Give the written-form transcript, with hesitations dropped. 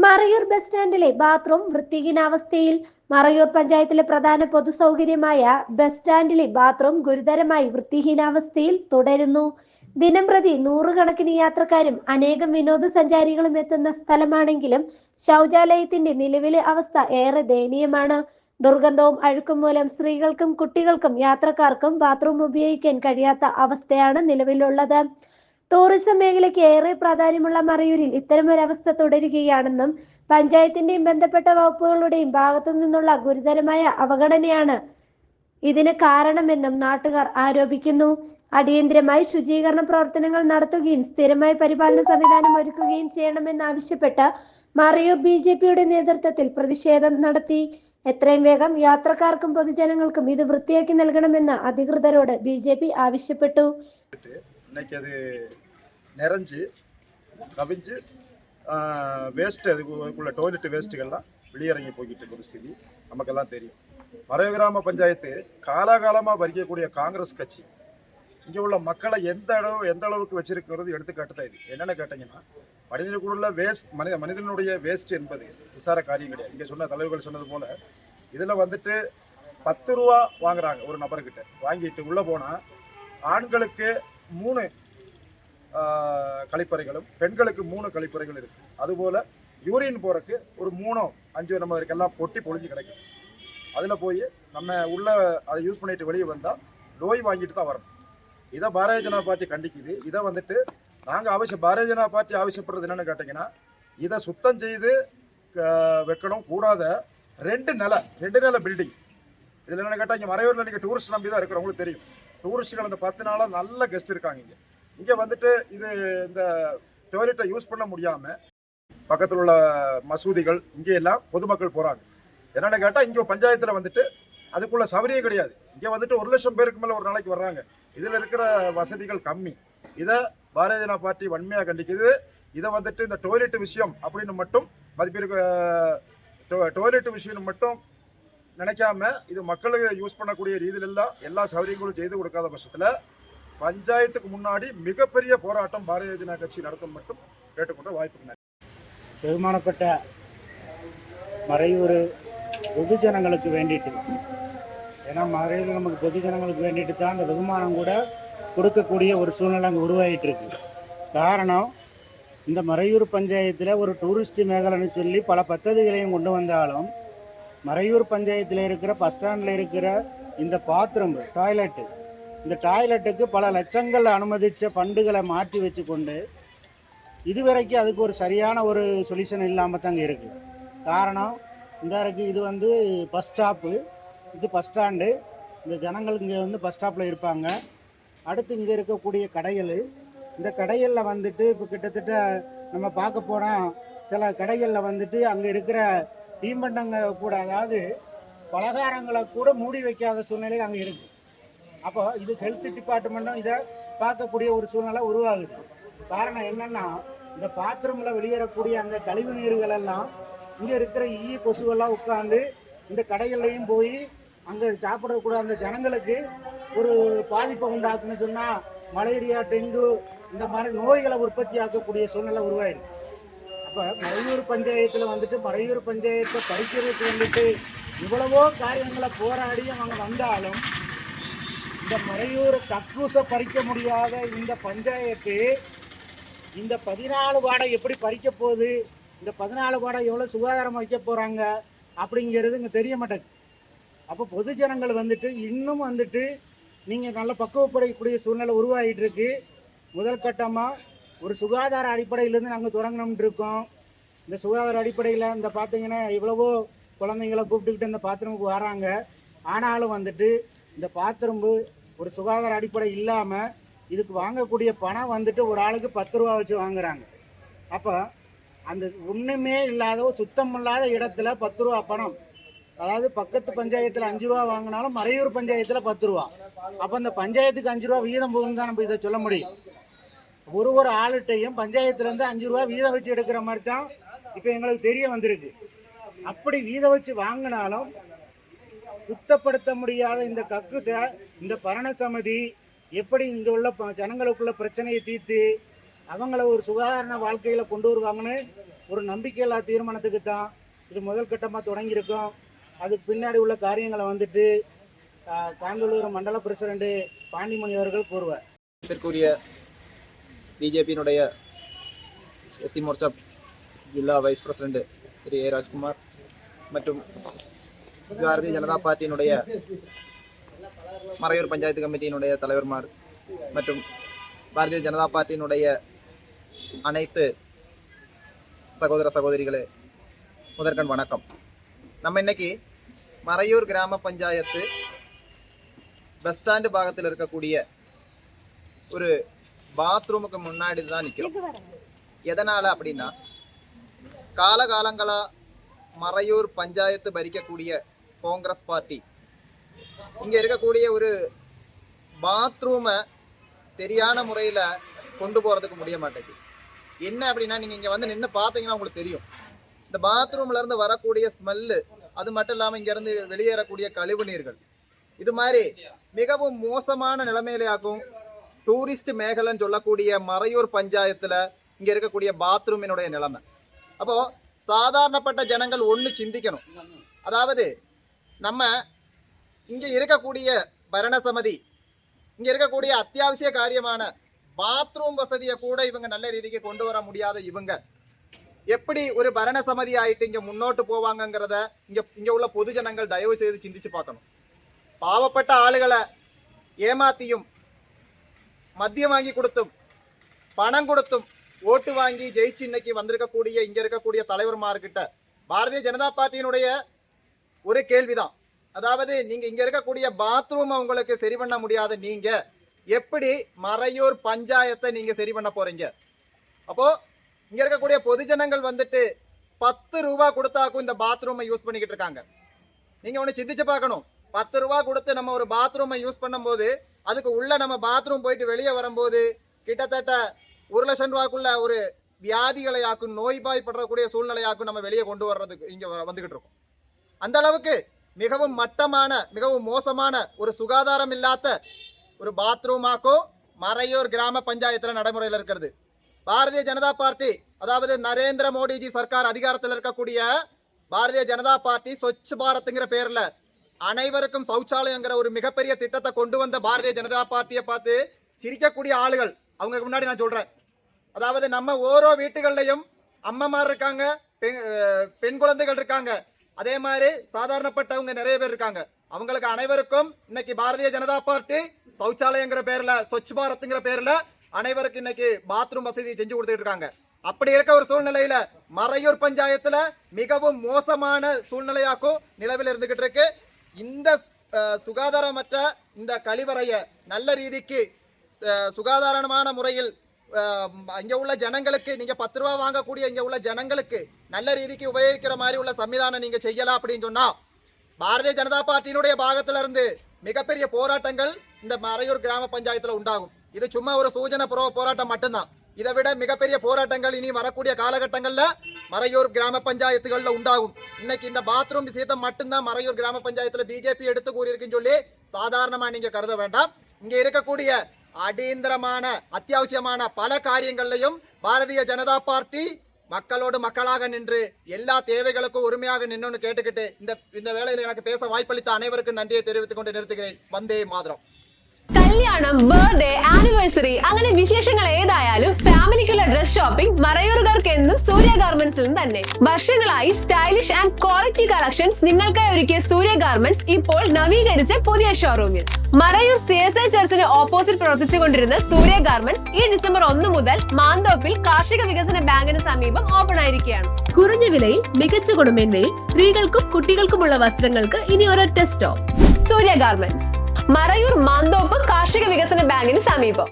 Marayur bus സ്റ്റാൻഡിലെ bathroom വൃത്തിഹീനാവസ്ഥയിൽ. മറയൂർ പഞ്ചായത്തിലെ പ്രധാന പൊതുസൗകര്യമായ ബസ് സ്റ്റാൻഡിലെ ബാത്റൂം ഗുരുതരമായി വൃത്തിഹീനാവസ്ഥയിൽ തുടരുന്നു. ദിനംപ്രതി നൂറുകണക്കിന് യാത്രക്കാരും അനേകം വിനോദസഞ്ചാരികളും എത്തുന്ന സ്ഥലമാണെങ്കിലും ശൗചാലയത്തിന്റെ നിലവിലെ അവസ്ഥ ഏറെ ദയനീയമാണ്. ദുർഗന്ധവും അഴുക്കും മൂലം സ്ത്രീകൾക്കും കുട്ടികൾക്കും യാത്രക്കാർക്കും ബാത്റൂം ഉപയോഗിക്കാൻ കഴിയാത്ത അവസ്ഥയാണ് നിലവിലുള്ളത്. ടൂറിസം മേഖലയ്ക്ക് ഏറെ പ്രാധാന്യമുള്ള മറയൂരിൽ ഇത്തരമൊരവസ്ഥ തുടരുകയാണെന്നും പഞ്ചായത്തിന്റെയും ബന്ധപ്പെട്ട വകുപ്പുകളുടെയും ഭാഗത്തു നിന്നുള്ള ഗുരുതരമായ അവഗണനയാണ് ഇതിന് കാരണമെന്നും നാട്ടുകാർ ആരോപിക്കുന്നു. അടിയന്തരമായി ശുചീകരണ പ്രവർത്തനങ്ങൾ നടത്തുകയും സ്ഥിരമായ പരിപാലന സംവിധാനം ഒരുക്കുകയും ചെയ്യണമെന്നാവശ്യപ്പെട്ട് മറയൂർ BJPയുടെ നേതൃത്വത്തിൽ പ്രതിഷേധം നടത്തി. എത്രയും വേഗം യാത്രക്കാർക്കും പൊതുജനങ്ങൾക്കും ഇത് വൃത്തിയാക്കി നൽകണമെന്ന് അധികൃതരോട് BJP ആവശ്യപ്പെട്ടു. இன்னைக்கு அது நிறைஞ்சு கவிஞ்சு வேஸ்ட்டு அதுக்குள்ள டாய்லெட் வேஸ்ட்டுகள்லாம் வெளியிறங்கி போய்கிட்டு இருக்க ஒரு ஸ்திதி நமக்கெல்லாம் தெரியும். மறையூர் கிராம பஞ்சாயத்து காலாகாலமாக பறிக்கக்கூடிய காங்கிரஸ் கட்சி இங்கே உள்ள மக்களை எந்த அளவுக்கு வச்சிருக்கிறது எடுத்துக்காட்டு தான் இது. என்னென்னு கேட்டிங்கன்னா, மனிதனுக்குள்ள மனிதனுடைய வேஸ்ட் என்பது விசார காரியம் கிடையாது. இங்கே சொன்ன தலைவர்கள் சொன்னது போல் இதில் வந்துட்டு 10 ரூபா வாங்குறாங்க ஒரு நபர்கிட்ட. வாங்கிட்டு உள்ளே போனால் ஆண்களுக்கு 3 கழிப்பறைகளும் பெண்களுக்கு 3 கழிப்பறைகள் இருக்குது. அதுபோல் யூரின் போகிறக்கு ஒரு 3-5 நம்ம எல்லாம் பொட்டி பொழிஞ்சு கிடைக்கும். அதில் போய் நம்ம உள்ள அதை யூஸ் பண்ணிட்டு வெளியே வந்தால் நோய் வாங்கிட்டு தான் வரணும். இதை பாரதிய ஜனதா பார்ட்டி கண்டிக்குது. இதை வந்துட்டு நாங்கள் பாரதிய ஜனதா பார்ட்டி ஆവശ്யப்படுறது என்னென்னு கேட்டிங்கன்னா, இதை சுத்தம் செய்து வைக்கணும். கூடாத 2 நில பில்டிங். இதில் என்னென்னு கேட்டால், இங்கே மறையூரில் நீங்கள் டூரிஸ்ட் நம்பி தான் இருக்கிறவங்களுக்கு தெரியும். டூரிஸ்ட்டுகள் அந்த 10 நாளாக நல்ல கெஸ்ட் இருக்காங்க. இங்கே வந்துட்டு இந்த டாய்லெட்டை யூஸ் பண்ண முடியாமல் பக்கத்தில் உள்ள மசூதிகள் இங்கே எல்லாம் பொதுமக்கள் போகிறாங்க. என்னென்னு கேட்டால், இங்கே பஞ்சாயத்தில் வந்துட்டு அதுக்குள்ள சௌகரியம் கிடையாது. இங்கே வந்துட்டு 1 லட்சம் பேருக்கு மேலே ஒரு நாளைக்கு வர்றாங்க. இதில் இருக்கிற வசதிகள் கம்மி. இதை பாரதிய ஜனதா பார்ட்டி வன்மையாக கண்டிக்குது. இதை வந்துட்டு இந்த டாய்லெட் விஷயம் அப்படின்னு மட்டும் மதிப்பிற்கு டாய்லெட் விஷயம் மட்டும் நினைக்காம இது மக்களுக்கு யூஸ் பண்ணக்கூடிய ரீதியிலெல்லாம் எல்லா சௌகரியங்களும் செய்து கொடுக்காத பட்சத்தில் பஞ்சாயத்துக்கு முன்னாடி மிகப்பெரிய போராட்டம் பாரதிய ஜனதா கட்சி நடத்தும் மட்டும் கேட்டுக்கொண்ட வாய்ப்பு. பெருமானப்பட்ட மறையூர் பொதுஜனங்களுக்கு வேண்டிட்டு, ஏன்னா மறையூர் நமக்கு பொதுஜனங்களுக்கு வேண்டிட்டு தான் அந்த வெகுமானம் கூட கொடுக்கக்கூடிய ஒரு சூழ்நிலை அங்கே உருவாகிட்டு இருக்கு. காரணம், இந்த மறையூர் பஞ்சாயத்தில் ஒரு டூரிஸ்ட் மேഖലன்னு சொல்லி பல பദ്ധதிகளையும் கொண்டு வந்தாலும் மறையூர் பஞ்சாயத்தில் இருக்கிற பஸ் ஸ்டாண்டில் இருக்கிற இந்த பாத்ரூம் டாய்லெட்டு, இந்த டாய்லெட்டுக்கு பல லட்சங்கள் அனுமதித்த ஃபண்டுகளை மாற்றி வச்சு கொண்டு இதுவரைக்கும் அதுக்கு ஒரு சரியான ஒரு சொல்யூஷன் இல்லாமல் தாங்க இருக்குது. காரணம், இந்த இருக்குது இது வந்து பஸ் ஸ்டாப்பு, இது பஸ் ஸ்டாண்டு. இந்த ஜனங்கள் இங்கே வந்து பஸ் ஸ்டாப்பில் இருப்பாங்க. அடுத்து இங்கே இருக்கக்கூடிய கடைகள், இந்த கடைகளில் வந்துட்டு இப்போ கிட்டத்தட்ட நம்ம பார்க்க போனால் சில கடைகளில் வந்துட்டு அங்கே இருக்கிற தீம்பண்டங்க கூட, அதாவது பலகாரங்களை கூட மூடி வைக்காத சூழ்நிலையில் அங்கே இருக்குது. அப்போ இது ஹெல்த் டிபார்ட்மெண்ட்டும் இதை பார்க்கக்கூடிய ஒரு சூழ்நிலை உருவாகுது. காரணம் என்னென்னா, இந்த பாத்ரூமில் வெளியேறக்கூடிய அந்த கழிவு நீர்கள் எல்லாம் இங்கே இருக்கிற கொசுவெல்லாம் உட்காந்து இந்த கடைகள்லையும் போய் அங்கே சாப்பிடக்கூடிய அந்த ஜனங்களுக்கு ஒரு பாதிப்பை உண்டாக்குன்னு சொன்னால் மலேரியா, டெங்கு இந்த மாதிரி நோய்களை உற்பத்தி ஆக்கக்கூடிய சூழ்நிலை உருவாயிருக்கு. அப்போ மறையூர் பஞ்சாயத்தில் வந்துட்டு மறையூர் பஞ்சாயத்தை பறிக்கிறதுக்கு வந்துட்டு இவ்வளவோ காரியங்களை போராடி அவங்க வந்தாலும் இந்த மறையூர் கக்கூசை பறிக்க முடியாத இந்த பஞ்சாயத்து இந்த 14 வார்டை எப்படி பறிக்க போகுது, இந்த 14 வார்டை எவ்வளோ சுகாதாரம் வைக்க போகிறாங்க அப்படிங்கிறது இங்கே தெரிய மாட்டேங்குது. அப்போ பொதுஜனங்கள் வந்துட்டு இன்னும் வந்துட்டு நீங்கள் நல்ல பக்குவப்படக்கூடிய சூழ்நிலை உருவாகிட்டு இருக்கு. முதல் கட்டமாக ஒரு சுகாதார அடிப்படையிலேருந்து நாங்கள் தொடங்கணும்னு இருக்கோம். இந்த சுகாதார அடிப்படையில் இந்த பார்த்தீங்கன்னா இவ்வளவோ குழந்தைங்களை கூப்பிட்டுக்கிட்டு இந்த பாத்ரூமுக்கு வராங்க. ஆனாலும் வந்துட்டு இந்த பாத்ரூம்பு ஒரு சுகாதார அடிப்படை இல்லாமல் இதுக்கு வாங்கக்கூடிய பணம் வந்துட்டு ஒரு ஆளுக்கு 10 ரூபா வச்சு வாங்குறாங்க. அப்போ அந்த ஒன்றுமே இல்லாத சுத்தம் இல்லாத இடத்துல 10 ரூபா பணம், அதாவது பக்கத்து பஞ்சாயத்தில் 5 ரூபா வாங்கினாலும் மறையூர் பஞ்சாயத்தில் 10 ரூபா. அப்போ அந்த பஞ்சாயத்துக்கு 5 ரூபா வீதம் போகுதுன்னு தான் நம்ம இதை சொல்ல முடியும். ஒரு ஆளுட்டையும் பஞ்சாயத்துலேருந்து 5 ரூபா வீதம் வச்சு எடுக்கிற மாதிரி தான் இப்போ எங்களுக்கு தெரிய வந்திருக்கு. அப்படி வீதம் வச்சு வாங்கினாலும் சுத்தப்படுத்த முடியாத இந்த கக்குசை இந்த பரண சமிதி எப்படி இங்கே உள்ள ஜனங்களுக்குள்ள பிரச்சனையை தீர்த்து அவங்கள ஒரு சுகாதார வாழ்க்கையில் கொண்டு வருவாங்கன்னு ஒரு நம்பிக்கையில்லா தீர்மானத்துக்கு தான் இது முதல் கட்டமாக தொடங்கியிருக்கோம். அதுக்கு பின்னாடி உள்ள காரியங்களை வந்துட்டு காங்கலூர் மண்டல பிரசிடண்ட் பாண்டிமணி அவர்கள் கூறுவார். இதற்குரிய பிஜேபியினுடைய எஸ்சி மோர்ச்சா ஜில்லா வைஸ் பிரசிடண்ட் திரு ஏ ராஜ்குமார் மற்றும் பாரதிய ஜனதா பார்ட்டியினுடைய மறையூர் பஞ்சாயத்து கமிட்டியினுடைய தலைவர்மார் மற்றும் பாரதிய ஜனதா பார்ட்டியினுடைய அனைத்து சகோதர சகோதரிகளே, முதற்கண் வணக்கம். நம்ம இன்னைக்கு மறையூர் கிராம பஞ்சாயத்து பஸ் ஸ்டாண்டு பாகத்தில் இருக்கக்கூடிய ஒரு பாத்ரூமுக்கு முன்னாடி தான் நிற்கிறோம். எதனால் அப்படின்னா, காலகாலங்களாக மறையூர் பஞ்சாயத்து பறிக்கக்கூடிய காங்கிரஸ் பார்ட்டி இங்கே இருக்கக்கூடிய ஒரு பாத்ரூமை சரியான முறையில் கொண்டு போகிறதுக்கு முடிய மாட்டேங்குது. என்ன அப்படின்னா, நீங்கள் இங்கே வந்து நின்று பார்த்தீங்கன்னா உங்களுக்கு தெரியும், இந்த பாத்ரூம்லேருந்து வரக்கூடிய ஸ்மெல்லு, அது மட்டும் இல்லாமல் இங்கேருந்து வெளியேறக்கூடிய கழிவு நீர்கள், இது மாதிரி மிகவும் மோசமான நிலைமையிலாக்கும் டூரிஸ்ட் மேகலன்னு சொல்லக்கூடிய மறையூர் பஞ்சாயத்தில் இங்கே இருக்கக்கூடிய பாத்ரூமினுடைய நிலைமை. அப்போது சாதாரணப்பட்ட ஜனங்கள் ஒன்று சிந்திக்கணும். அதாவது நம்ம இங்கே இருக்கக்கூடிய பரணசமிதி, இங்கே இருக்கக்கூடிய அத்தியாவசிய காரியமான பாத்ரூம் வசதியை கூட இவங்க நல்ல ரீதிக்கு கொண்டு வர முடியாத இவங்க எப்படி ஒரு பரணசமிதி ஆகிட்டு இங்கே முன்னோட்டு போவாங்கங்கிறத இங்கே உள்ள பொது ஜனங்கள் தயவு செய்து சிந்திச்சு பார்க்கணும். பாவப்பட்ட ஆளுகளை ஏமாத்தியும் மத்தியம் வாங்கி கொடுத்தும் பணம் கொடுத்தும் ஓட்டு வாங்கி ஜெயிச்சு இன்னைக்கு வந்திருக்கக்கூடிய இங்கே இருக்கக்கூடிய தலைவர்மார்கிட்ட பாரதிய ஜனதா பார்ட்டியினுடைய ஒரு கேள்விதான். அதாவது, நீங்கள் இங்கே இருக்கக்கூடிய பாத்ரூமை உங்களுக்கு சரி பண்ண முடியாத நீங்கள் எப்படி மறையூர் பஞ்சாயத்தை நீங்கள் சரி பண்ண போகிறீங்க? அப்போது இங்கே இருக்கக்கூடிய பொதுஜனங்கள் வந்துட்டு 10 ரூபா கொடுத்தாக்கும் இந்த பாத்ரூமை யூஸ் பண்ணிக்கிட்டு இருக்காங்க. நீங்கள் ஒன்று சிந்திச்சு பார்க்கணும். 10 ரூபா கொடுத்து நம்ம ஒரு பாத்ரூமை யூஸ் பண்ணும்போது அதுக்கு உள்ள நம்ம பாத்ரூம் போயிட்டு வெளியே வரும்போது கிட்டத்தட்ட 1 லட்சம் ரூபாய்க்குள்ள ஒரு வியாதிகளையாக்கும், நோய்பாய்ப்படக்கூடிய சூழ்நிலையாக்கும் நம்ம வெளியே கொண்டு வர்றதுக்கு இங்கே வந்துக்கிட்டு இருக்கோம். அந்த அளவுக்கு மிகவும் மட்டமான, மிகவும் மோசமான ஒரு சுகாதாரம் இல்லாத ஒரு பாத்ரூமாக்கும் மறையூர் கிராம பஞ்சாயத்தில் நடைமுறையில் இருக்கிறது. பாரதிய ஜனதா பார்ட்டி, அதாவது நரேந்திர மோடிஜி சர்க்கார் அதிகாரத்தில் இருக்கக்கூடிய பாரதிய ஜனதா பார்ட்டி ஸ்வச் பாரத்ங்கிற பேரில் அனைவருக்கும் சௌச்சாலயங்கிற ஒரு மிகப்பெரிய திட்டத்தை கொண்டு வந்த பாரதிய ஜனதா பார்ட்டியை பார்த்து சிரிக்கக்கூடிய ஆளுகள் அவங்க முன்னாடி நான் சொல்கிறேன். அதாவது, நம்ம ஓரோ வீட்டுகள்லையும் அம்மமார் இருக்காங்க, பெண் குழந்தைகள் இருக்காங்க, அதே மாதிரி சாதாரணப்பட்டவங்க நிறைய பேர் இருக்காங்க. அவங்களுக்கு அனைவருக்கும் இன்னைக்கு பாரதிய ஜனதா பார்ட்டி சௌச்சாலயங்கிற பேர்ல, ஸ்வச் பாரத்ங்கிற பேர்ல அனைவருக்கும் இன்னைக்கு பாத்ரூம் வசதி செஞ்சு கொடுத்துட்டு இருக்காங்க. அப்படி இருக்க ஒரு சூழ்நிலையில மறையூர் பஞ்சாயத்துல மிகவும் மோசமான சூழ்நிலையாக்கும் நிலவில் இருந்துகிட்டு இருக்கு. இந்த சுகாதாரமற்ற இந்த கழிவறைய நல்ல ரீதிக்கு சுகாதாரமான முறையில் இங்கே உள்ள ஜனங்களுக்கு, நீங்கள் 10 ரூபா வாங்கக்கூடிய இங்கே உள்ள ஜனங்களுக்கு நல்ல ரீதிக்கு உபயோகிக்கிற மாதிரி உள்ள சம்விதானம் நீங்கள் செய்யலாம் அப்படின்னு சொன்னால், பாரதிய ஜனதா பார்ட்டியினுடைய பாகத்தில் இருந்து மிகப்பெரிய போராட்டங்கள் இந்த மறையூர் கிராம பஞ்சாயத்தில் உண்டாகும். இது சும்மா ஒரு சூஜன போராட்டம் மட்டும்தான். இதை விட மிகப்பெரிய போராட்டங்கள் இனி வரக்கூடிய காலகட்டங்களில் மறையூர் கிராம பஞ்சாயத்துகளில் உண்டாகும். இன்னைக்கு இந்த பாத்ரூம் விஷயத்தை மட்டும்தான் மறையூர் கிராம பஞ்சாயத்தில் பிஜேபி எடுத்து கூறியிருக்குன்னு சொல்லி சாதாரணமாக நீங்கள் கருத வேண்டாம். இங்கே இருக்கக்கூடிய அடியந்திரமான அத்தியாவசியமான பல காரியங்களையும் பாரதிய ஜனதா பார்ட்டி மக்களோடு மக்களாக நின்று எல்லா தேவைகளுக்கும் உரிமையாக நின்று கேட்டுக்கிட்டு இந்த வேளையில் எனக்கு பேச வாய்ப்பளித்த அனைவருக்கும் நன்றியை தெரிவித்துக் கொண்டு நிறுத்துகிறேன். வந்தே மாதரம். കല്യാണം, ബർത്ത്ഡേ, ആനിവേഴ്സറി അങ്ങനെ വിശേഷങ്ങൾ ഏതായാലും ഫാമിലിക്കുള്ള ഡ്രസ് ഷോപ്പിംഗ് മറയൂറുകാർക്ക് എന്നും സൂര്യ ഗാർമെന്റ്സിൽ നിന്ന് തന്നെ. വർഷങ്ങളായി സ്റ്റൈലിഷ് ആൻഡ് ക്വാളിറ്റി കളക്ഷൻസ് നിങ്ങൾക്കായി ഒരുക്കിയ സൂര്യ ഗാർമെന്റ്സ് ഇപ്പോൾ നവീകരിച്ച പുതിയ ഷോറൂമിൽ. മറയൂർ CSI ചർച്ചിന് ഓപ്പോസിറ്റ് പ്രവർത്തിച്ചുകൊണ്ടിരുന്ന സൂര്യ ഗാർമെന്റ്സ് ഈ ഡിസംബർ 1 മുതൽ മാന്തോപ്പിൽ കാർഷിക വികസന ബാങ്കിന് സമീപം ഓപ്പൺ ആയിരിക്കുകയാണ്. കുറഞ്ഞ വിലയിൽ മികച്ച ഗുണമേന്മയിൽ സ്ത്രീകൾക്കും കുട്ടികൾക്കുമുള്ള വസ്ത്രങ്ങൾക്ക് ഇനി ഒരൊറ്റ സ്റ്റോപ്പ്. സൂര്യ ഗാർമെന്റ്സ്, മറയൂർ മാന്തോപ്പ് കാർഷിക വികസന ബാങ്കിന് സമീപം.